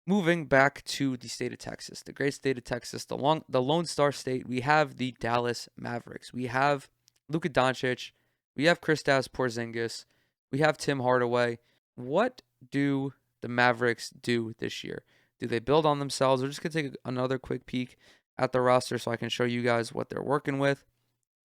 moving back to the state of Texas, the great state of Texas, the Lone Star State, we have the Dallas Mavericks. We have Luka Doncic. We have Kristaps Porzingis. We have Tim Hardaway. What do the Mavericks do this year? Do they build on themselves? We're just going to take another quick peek at the roster so I can show you guys what they're working with.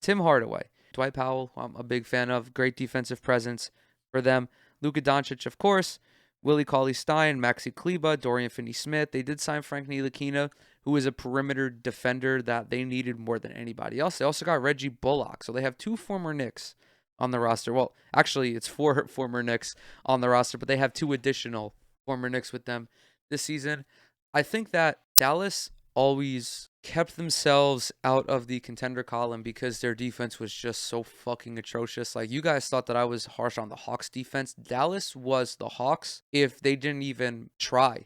Tim Hardaway, Dwight Powell, who I'm a big fan of, great defensive presence for them. Luka Doncic, of course. Willie Cauley-Stein, Maxi Kleber, Dorian Finney-Smith. They did sign Frank Ntilikina, who is a perimeter defender that they needed more than anybody else. They also got Reggie Bullock. So they have 2 former Knicks on the roster. Well, actually, it's 4 former Knicks on the roster, but they have 2 additional former Knicks with them this season. I think that Dallas always kept themselves out of the contender column because their defense was just so fucking atrocious. Like, you guys thought that I was harsh on the Hawks defense. Dallas was the Hawks if they didn't even try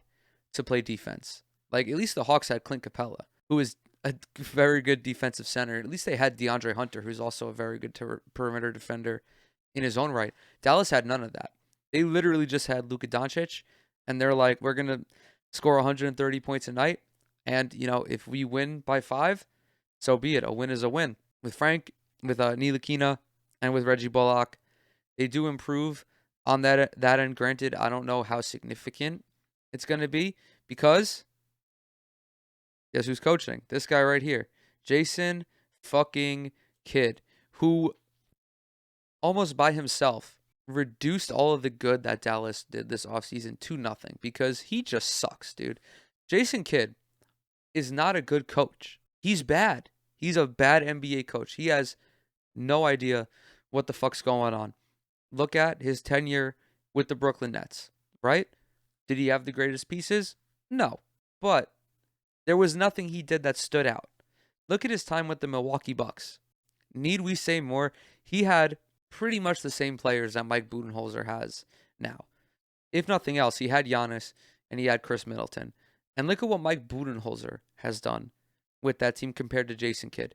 to play defense. Like, at least the Hawks had Clint Capella, who is a very good defensive center. At least they had DeAndre Hunter, who's also a very good perimeter defender in his own right. Dallas had none of that. They literally just had Luka Doncic, and they're like, we're going to score 130 points a night. And, if we win by 5, so be it. A win is a win. With Ntilikina, and with Reggie Bullock, they do improve on that end. Granted, I don't know how significant it's going to be because guess who's coaching? This guy right here. Jason fucking Kidd, who almost by himself reduced all of the good that Dallas did this offseason to nothing because he just sucks, dude. Jason Kidd is not a good coach. He's bad. He's a bad NBA coach. He has no idea what the fuck's going on. Look at his tenure with the Brooklyn Nets, right? Did he have the greatest pieces? No. But there was nothing he did that stood out. Look at his time with the Milwaukee Bucks. Need we say more? He had pretty much the same players that Mike Budenholzer has now. If nothing else, he had Giannis and he had Chris Middleton. And look at what Mike Budenholzer has done with that team compared to Jason Kidd.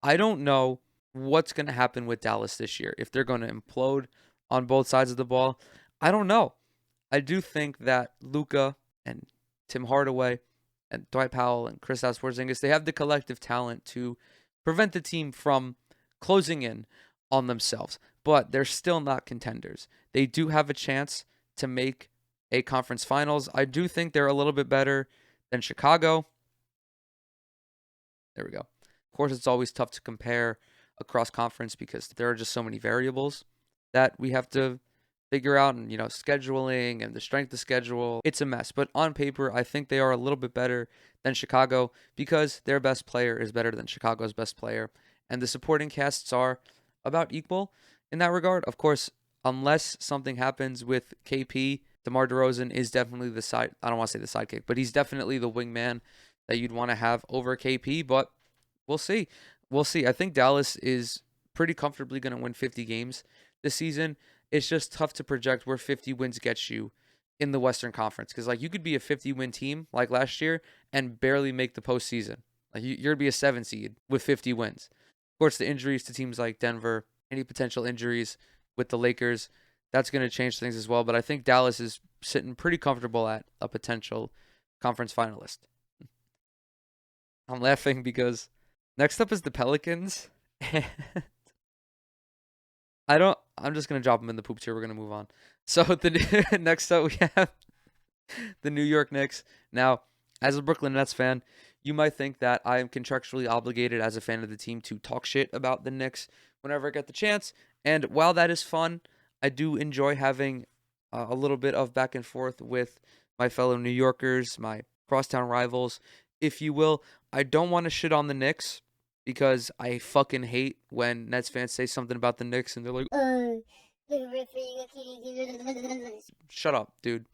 I don't know what's going to happen with Dallas this year. If they're going to implode on both sides of the ball, I don't know. I do think that Luka and Tim Hardaway and Dwight Powell and Kristaps Porzingis, they have the collective talent to prevent the team from closing in on themselves. But they're still not contenders. They do have a chance to make a conference finals. I do think they're a little bit better than Chicago. There we go. Of course, it's always tough to compare across conference because there are just so many variables that we have to figure out, and scheduling and the strength of schedule. It's a mess. But on paper, I think they are a little bit better than Chicago because their best player is better than Chicago's best player. And the supporting casts are about equal in that regard. Of course, unless something happens with KP, DeMar DeRozan is definitely I don't want to say the sidekick, but he's definitely the wingman that you'd want to have over KP, but we'll see. We'll see. I think Dallas is pretty comfortably going to win 50 games this season. It's just tough to project where 50 wins gets you in the Western Conference because, you could be a 50-win team like last year and barely make the postseason. You're going to be a 7 seed with 50 wins. Of course, the injuries to teams like Denver, any potential injuries with the Lakers, that's going to change things as well. But I think Dallas is sitting pretty comfortable at a potential conference finalist. I'm laughing because next up is the Pelicans. I'm just going to drop them in the poops here. We're going to move on. So next up we have the New York Knicks. Now, as a Brooklyn Nets fan, you might think that I am contractually obligated as a fan of the team to talk shit about the Knicks whenever I get the chance. And while that is fun, I do enjoy having a little bit of back and forth with my fellow New Yorkers, my crosstown rivals, if you will. I don't want to shit on the Knicks because I fucking hate when Nets fans say something about the Knicks and they're like, shut up, dude.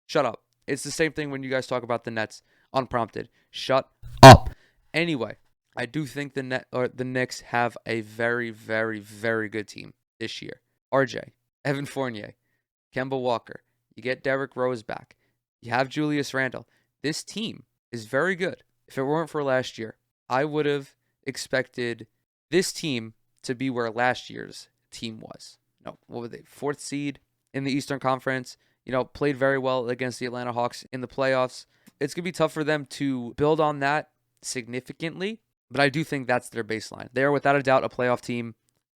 Shut up. It's the same thing when you guys talk about the Nets unprompted. Shut up. Anyway, I do think the Knicks have a very, very, very good team this year. RJ, Evan Fournier, Kemba Walker. You get Derrick Rose back. You have Julius Randle. This team is very good. If it weren't for last year, I would have expected this team to be where last year's team was. No, what were they? 4th seed in the Eastern Conference. played very well against the Atlanta Hawks in the playoffs. It's going to be tough for them to build on that significantly, but I do think that's their baseline. They're without a doubt a playoff team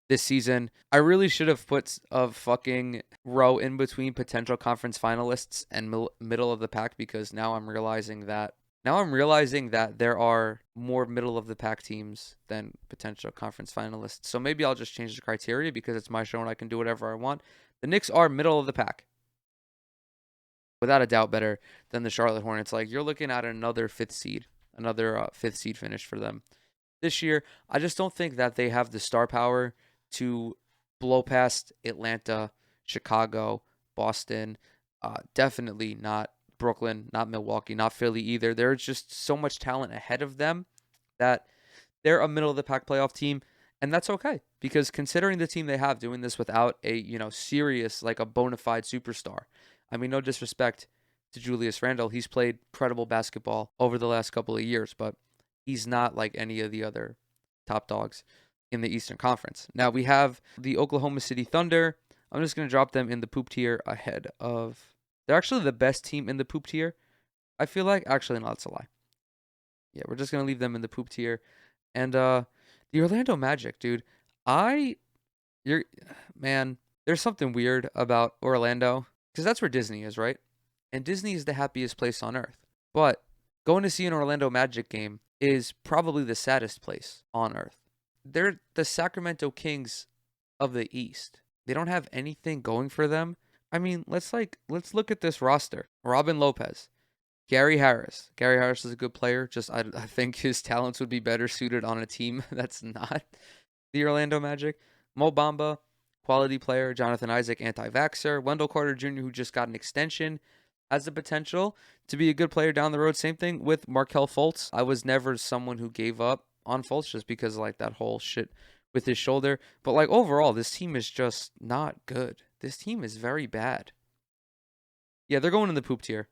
this season. I really should have put a fucking row in between potential conference finalists and middle of the pack, because now I'm realizing that there are more middle of the pack teams than potential conference finalists. So maybe I'll just change the criteria because it's my show and I can do whatever I want. The Knicks are middle of the pack, without a doubt better than the Charlotte Hornets. Like, you're looking at another fifth seed finish for them this year. I just don't think that they have the star power to blow past Atlanta, Chicago, Boston, definitely not Brooklyn, not Milwaukee, not Philly either. There's just so much talent ahead of them that they're a middle of the pack playoff team, and that's okay, because considering the team they have, doing this without a serious, like, a bona fide superstar. I mean, no disrespect to Julius Randle, he's played incredible basketball over the last couple of years, but he's not like any of the other top dogs in the Eastern Conference. Now we have the Oklahoma City Thunder. I'm just going to drop them in the poop tier ahead of... They're actually the best team in the poop tier, I feel like. Actually, no, that's a lie. Yeah, we're just going to leave them in the poop tier. And the Orlando Magic, dude. Man, there's something weird about Orlando, because that's where Disney is, right? And Disney is the happiest place on earth. But going to see an Orlando Magic game is probably the saddest place on earth. They're the Sacramento Kings of the East. They don't have anything going for them. I mean, let's look at this roster. Robin Lopez, Gary Harris. Gary Harris is a good player. Just I think his talents would be better suited on a team that's not the Orlando Magic. Mo Bamba, quality player. Jonathan Isaac, anti-vaxxer. Wendell Carter Jr., who just got an extension, has the potential to be a good player down the road. Same thing with Markelle Fultz. I was never someone who gave up on Fultz just because of, like, that whole shit with his shoulder. But, like, overall, this team is just not good. This team is very bad. Yeah, they're going in the poop tier.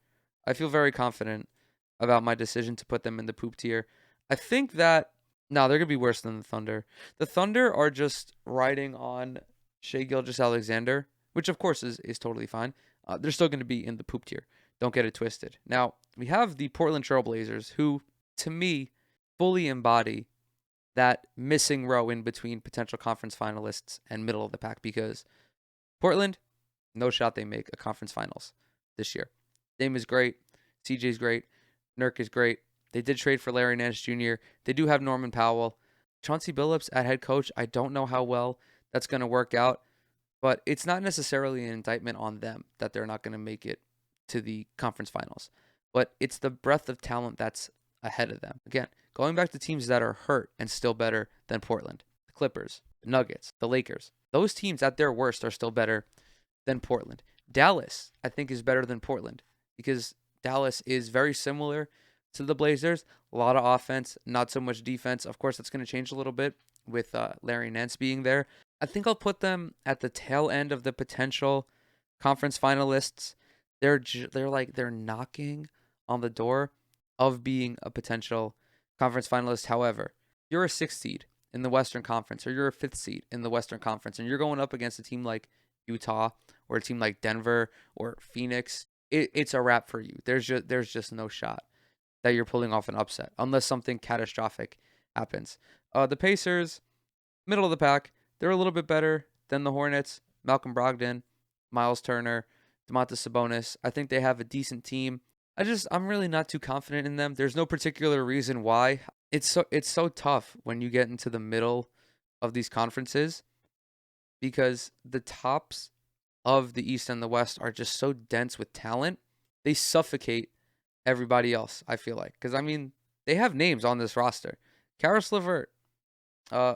I feel very confident about my decision to put them in the poop tier. I think that... No, they're going to be worse than the Thunder. The Thunder are just riding on Shai Gilgeous-Alexander, which, of course, is totally fine. They're still going to be in the poop tier. Don't get it twisted. Now, we have the Portland Trailblazers, who, to me, fully embody that missing row in between potential conference finalists and middle of the pack, because Portland, no shot they make a conference finals this year. Dame is great. CJ's great. Nurk is great. They did trade for Larry Nance Jr. They do have Norman Powell. Chauncey Billups at head coach, I don't know how well that's going to work out, but it's not necessarily an indictment on them that they're not going to make it to the conference finals. But it's the breadth of talent that's ahead of them. Again, going back to teams that are hurt and still better than Portland. The Clippers, the Nuggets, the Lakers. Those teams at their worst are still better than Portland. Dallas, I think, is better than Portland, because Dallas is very similar to the Blazers. A lot of offense, not so much defense. Of course, that's going to change a little bit with Larry Nance being there. I think I'll put them at the tail end of the potential conference finalists. They're knocking on the door of being a potential conference finalist. However, you're a 6th seed in the Western Conference, or you're a 5th seed in the Western Conference, and you're going up against a team like Utah or a team like Denver or Phoenix. It's a wrap for you. There's just no shot that you're pulling off an upset unless something catastrophic happens. The Pacers, middle of the pack, they're a little bit better than the Hornets. Malcolm Brogdon, Miles Turner, Domantas Sabonis. I think they have a decent team. I'm really not too confident in them. There's no particular reason why. It's so tough when you get into the middle of these conferences, because the tops of the East and the West are just so dense with talent. They suffocate everybody else, I feel like. Because, I mean, they have names on this roster. Karis LeVert,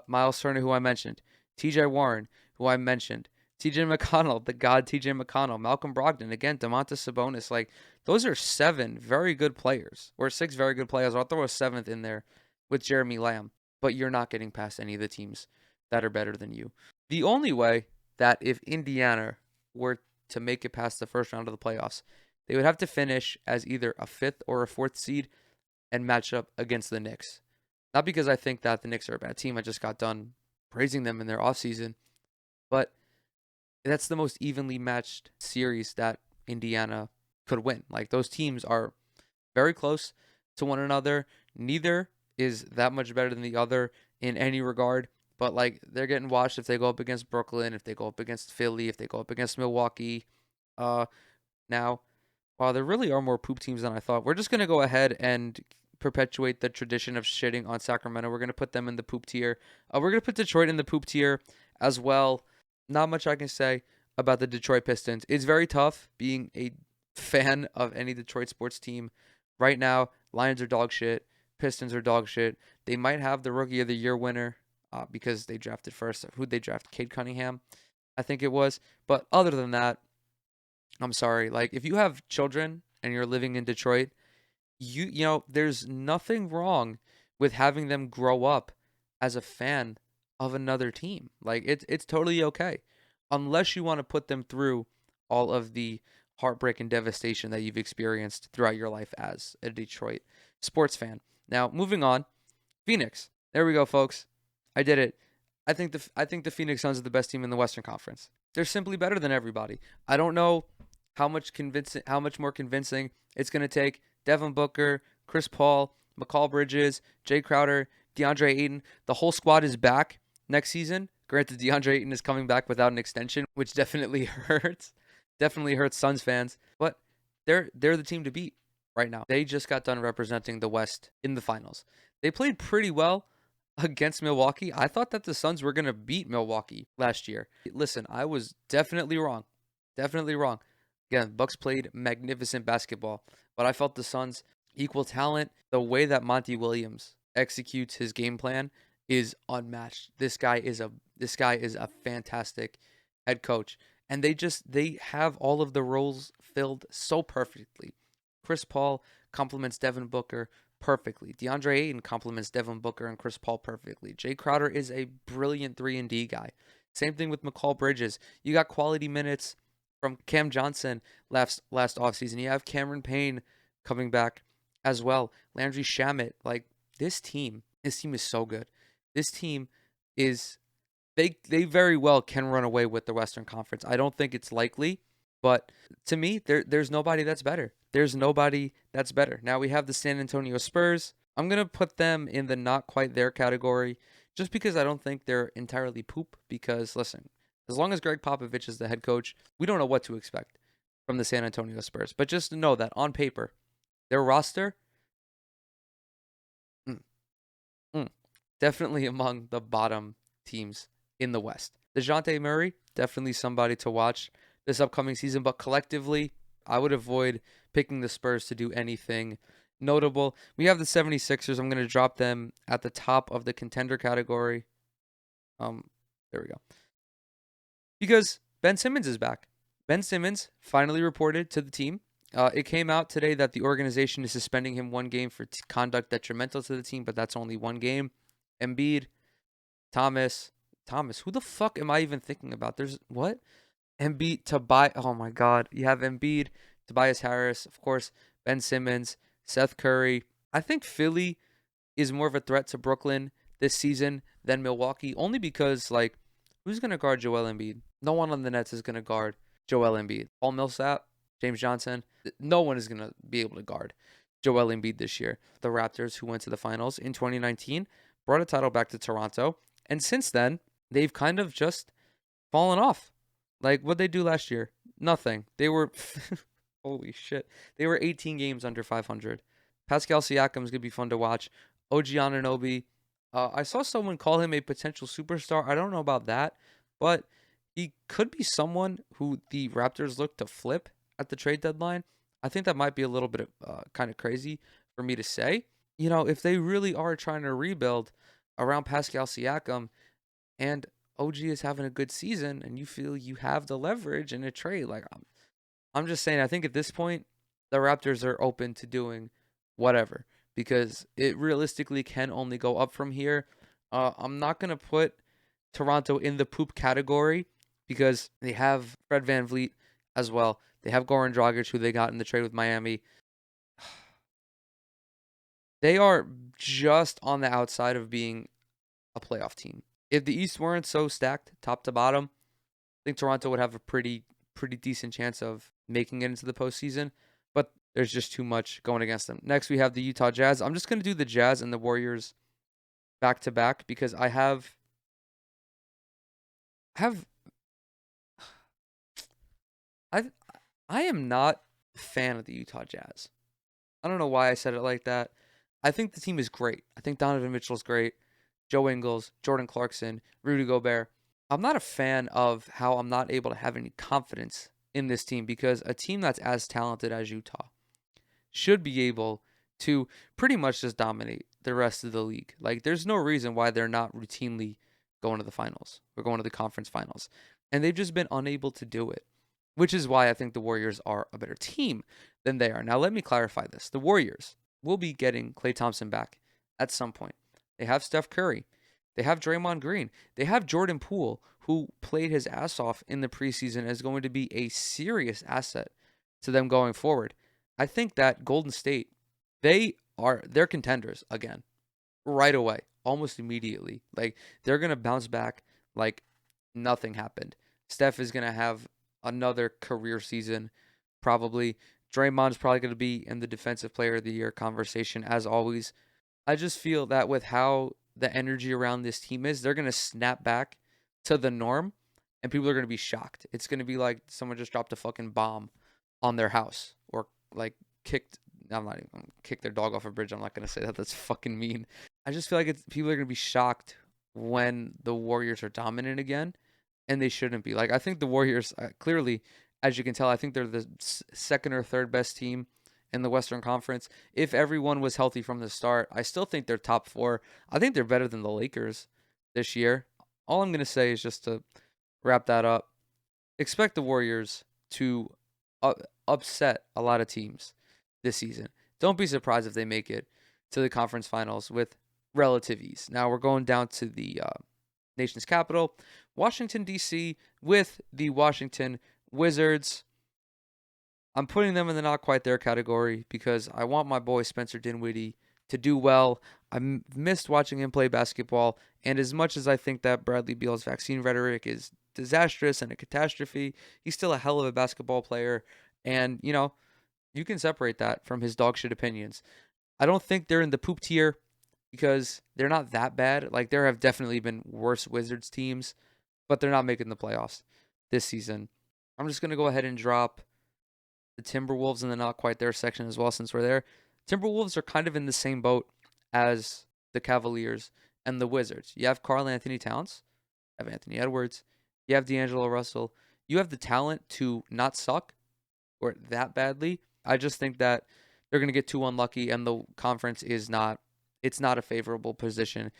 Miles Turner, who I mentioned, TJ Warren, who I mentioned, TJ McConnell, the god TJ McConnell, Malcolm Brogdon, again, Domantas Sabonis. Like, those are 7 very good players, or 6 very good players. I'll throw a 7th in there with Jeremy Lamb. But you're not getting past any of the teams that are better than you. The only way that if Indiana were to make it past the first round of the playoffs, they would have to finish as either a 5th or a 4th seed and match up against the Knicks. Not because I think that the Knicks are a bad team. I just got done praising them in their offseason. But that's the most evenly matched series that Indiana could win. Like, those teams are very close to one another. Neither is that much better than the other in any regard. But, like, they're getting washed if they go up against Brooklyn, if they go up against Philly, if they go up against Milwaukee. Now, wow, there really are more poop teams than I thought. We're just going to go ahead and perpetuate the tradition of shitting on Sacramento. We're going to put them in the poop tier. We're going to put Detroit in the poop tier as well. Not much I can say about the Detroit Pistons. It's very tough being a fan of any Detroit sports team. Right now, Lions are dog shit. Pistons are dog shit. They might have the Rookie of the Year winner because they drafted first. Who'd they draft? Cade Cunningham, I think it was. But other than that, I'm sorry. Like, if you have children and you're living in Detroit, you know, there's nothing wrong with having them grow up as a fan of another team. Like, it's totally okay. Unless you want to put them through all of the heartbreak and devastation that you've experienced throughout your life as a Detroit sports fan. Now, moving on, Phoenix. There we go, folks. I did it. I think the Phoenix Suns are the best team in the Western Conference. They're simply better than everybody. I don't know how much more convincing it's going to take. Devin Booker, Chris Paul, McCall Bridges, Jay Crowder, DeAndre Ayton. The whole squad is back next season. Granted, DeAndre Ayton is coming back without an extension, which definitely hurts. Definitely hurts Suns fans. But they're the team to beat right now. They just got done representing the West in the finals. They played pretty well against Milwaukee. I thought that the Suns were going to beat Milwaukee last year. Listen, I was definitely wrong. Definitely wrong. Again, Bucks played magnificent basketball, but I felt the Suns equal talent. The way that Monty Williams executes his game plan is unmatched. This guy is a fantastic head coach, and they have all of the roles filled so perfectly. Chris Paul complements Devin Booker perfectly. DeAndre Ayton complements Devin Booker and Chris Paul perfectly. Jay Crowder is a brilliant 3-and-D guy. Same thing with McCall Bridges. You got quality minutes from Cam Johnson last offseason. You have Cameron Payne coming back as well. Landry Shamet. Like, this team is so good. This team is they very well can run away with the Western Conference. I don't think it's likely, but to me, there's nobody that's better. There's nobody that's better. Now we have the San Antonio Spurs. I'm going to put them in the not quite there category just because I don't think they're entirely poop. Because, listen, as long as Greg Popovich is the head coach, we don't know what to expect from the San Antonio Spurs. But just to know that on paper, their roster, definitely among the bottom teams in the West. DeJounte Murray, definitely somebody to watch this upcoming season. But collectively, I would avoid picking the Spurs to do anything notable. We have the 76ers. I'm going to drop them at the top of the contender category. There we go. Because Ben Simmons is back. Ben Simmons finally reported to the team. It came out today that the organization is suspending him 1 game for conduct detrimental to the team, but that's only 1 game. Embiid, Thomas, who the fuck am I even thinking about? There's what? Embiid, Tobias. Oh my God. You have Embiid, Tobias Harris, of course, Ben Simmons, Seth Curry. I think Philly is more of a threat to Brooklyn this season than Milwaukee, only because, like, who's going to guard Joel Embiid? No one on the Nets is going to guard Joel Embiid. Paul Millsap, James Johnson, no one is going to be able to guard Joel Embiid this year. The Raptors, who went to the finals in 2019, brought a title back to Toronto, and since then, they've kind of just fallen off. Like, what'd they do last year? Nothing. They were, holy shit, they were 18 games under 500. Pascal Siakam is going to be fun to watch. OG Anunoby, I saw someone call him a potential superstar. I don't know about that, but he could be someone who the Raptors look to flip at the trade deadline. I think that might be a little bit kind of crazy for me to say. You know, if they really are trying to rebuild around Pascal Siakam and OG is having a good season and you feel you have the leverage in a trade, like, I'm just saying, I think at this point, the Raptors are open to doing whatever because it realistically can only go up from here. I'm not going to put Toronto in the poop category because they have Fred VanVleet as well. They have Goran Dragic, who they got in the trade with Miami. They are just on the outside of being a playoff team. If the East weren't so stacked top to bottom, I think Toronto would have a pretty decent chance of making it into the postseason, but there's just too much going against them. Next, we have the Utah Jazz. I'm just going to do the Jazz and the Warriors back to back because have I I am not a fan of the Utah Jazz. I don't know why I said it like that. I think the team is great. I think Donovan Mitchell's great. Joe Ingles, Jordan Clarkson, Rudy Gobert. I'm not a fan of how I'm not able to have any confidence in this team because a team that's as talented as Utah should be able to pretty much just dominate the rest of the league. Like, there's no reason why they're not routinely going to the finals or going to the conference finals. And they've just been unable to do it, which is why I think the Warriors are a better team than they are. Now, let me clarify this. The Warriors will be getting Klay Thompson back at some point. They have Steph Curry. They have Draymond Green. They have Jordan Poole, who played his ass off in the preseason, is going to be a serious asset to them going forward. I think that Golden State, they're contenders again, right away, almost immediately. Like, they're gonna bounce back like nothing happened. Steph is gonna have another career season, probably. Draymond's probably gonna be in the Defensive Player of the Year conversation as always. I just feel that with how the energy around this team is, they're gonna snap back to the norm, and people are gonna be shocked. It's gonna be like someone just dropped a fucking bomb on their house, or like kicked. I'm not even kick their dog off a bridge. I'm not gonna say that. That's fucking mean. I just feel like people are gonna be shocked when the Warriors are dominant again, and they shouldn't be. Like, I think the Warriors clearly, as you can tell, I think they're the second or third best team in the Western Conference. If everyone was healthy from the start, I still think they're top four. I think they're better than the Lakers this year. All I'm gonna say is, just to wrap that up, expect the Warriors to upset a lot of teams this season. Don't be surprised if they make it to the conference finals with relative ease. Now we're going down to the nation's capital, Washington, D.C., with the Washington Wizards. I'm putting them in the not quite there category because I want my boy Spencer Dinwiddie to do well. I missed watching him play basketball, and as much as I think that Bradley Beal's vaccine rhetoric is disastrous and a catastrophe, he's still a hell of a basketball player, and, you can separate that from his dog shit opinions. I don't think they're in the poop tier because they're not that bad. Like, there have definitely been worse Wizards teams, but they're not making the playoffs this season. I'm just going to go ahead and drop the Timberwolves in the not quite there section as well, since we're there. Timberwolves are kind of in the same boat as the Cavaliers and the Wizards. You have Karl Anthony Towns, you have Anthony Edwards, you have D'Angelo Russell. You have the talent to not suck or that badly. I just think that they're going to get too unlucky, and the conference is not. It's not a favorable position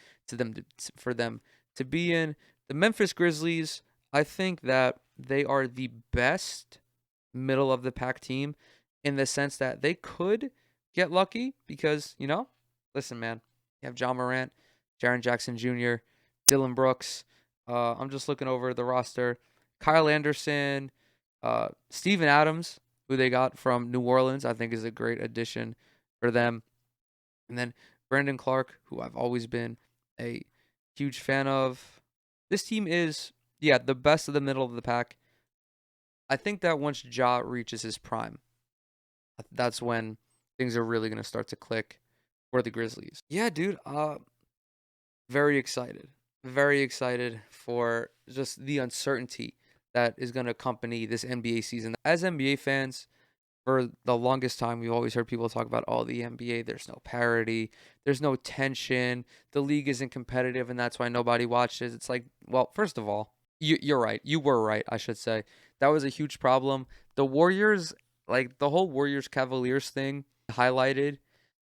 for them to be in. The Memphis Grizzlies, I think that they are the best middle of the pack team in the sense that they could get lucky because, listen, man, you have John Morant, Jaren Jackson Jr., Dylan Brooks. I'm just looking over the roster. Kyle Anderson, Steven Adams, who they got from New Orleans, I think is a great addition for them. And then Brandon Clark, who I've always been a huge fan of. This team is, the best of the middle of the pack. I think that once Ja reaches his prime, that's when things are really going to start to click for the Grizzlies. Yeah, dude. Very excited. Very excited for just the uncertainty that is going to accompany this NBA season. As NBA fans, for the longest time, we've always heard people talk about, the NBA, there's no parity, there's no tension, the league isn't competitive, and that's why nobody watches. It's like, well, first of all, you're right. You were right, I should say. That was a huge problem. The Warriors, like the whole Warriors Cavaliers thing, highlighted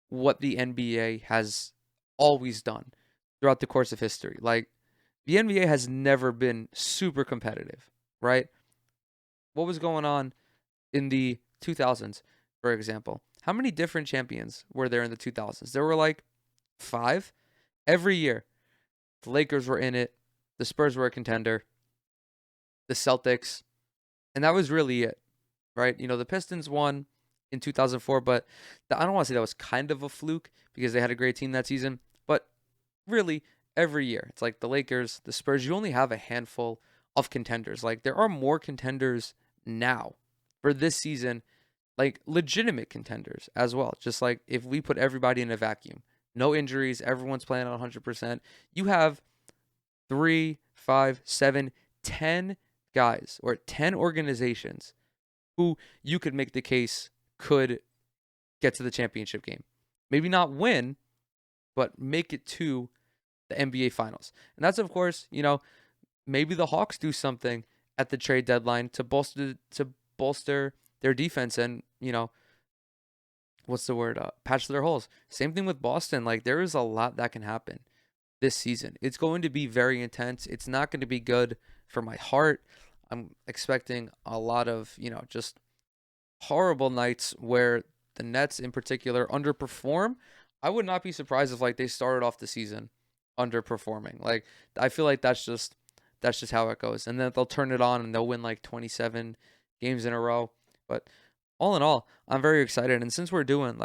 what the NBA has always done throughout the course of history. Like, the NBA has never been super competitive, right? What was going on in the 2000s, for example? How many different champions were there in the 2000s? There were like 5 every year. The Lakers were in it. The Spurs were a contender. The Celtics. And that was really it, right? The Pistons won in 2004, but I don't want to say that was kind of a fluke because they had a great team that season. But really, every year, it's like the Lakers, the Spurs, you only have a handful of contenders. Like, there are more contenders now for this season, like legitimate contenders as well. Just like if we put everybody in a vacuum, no injuries, everyone's playing on 100%. You have 3, 5, 7, 10 guys or 10 organizations who you could make the case could get to the championship game. Maybe not win, but make it to the NBA Finals. And that's, of course, maybe the Hawks do something at the trade deadline to bolster their defense and, what's the word? Patch their holes. Same thing with Boston. Like, there is a lot that can happen this season. It's going to be very intense. It's not going to be good for my heart. I'm expecting a lot of, just horrible nights where the Nets in particular underperform. I would not be surprised if like they started off the season underperforming. Like I feel like that's just how it goes. And then they'll turn it on and they'll win like 27 games in a row. But all in all, I'm very excited. And since we're doing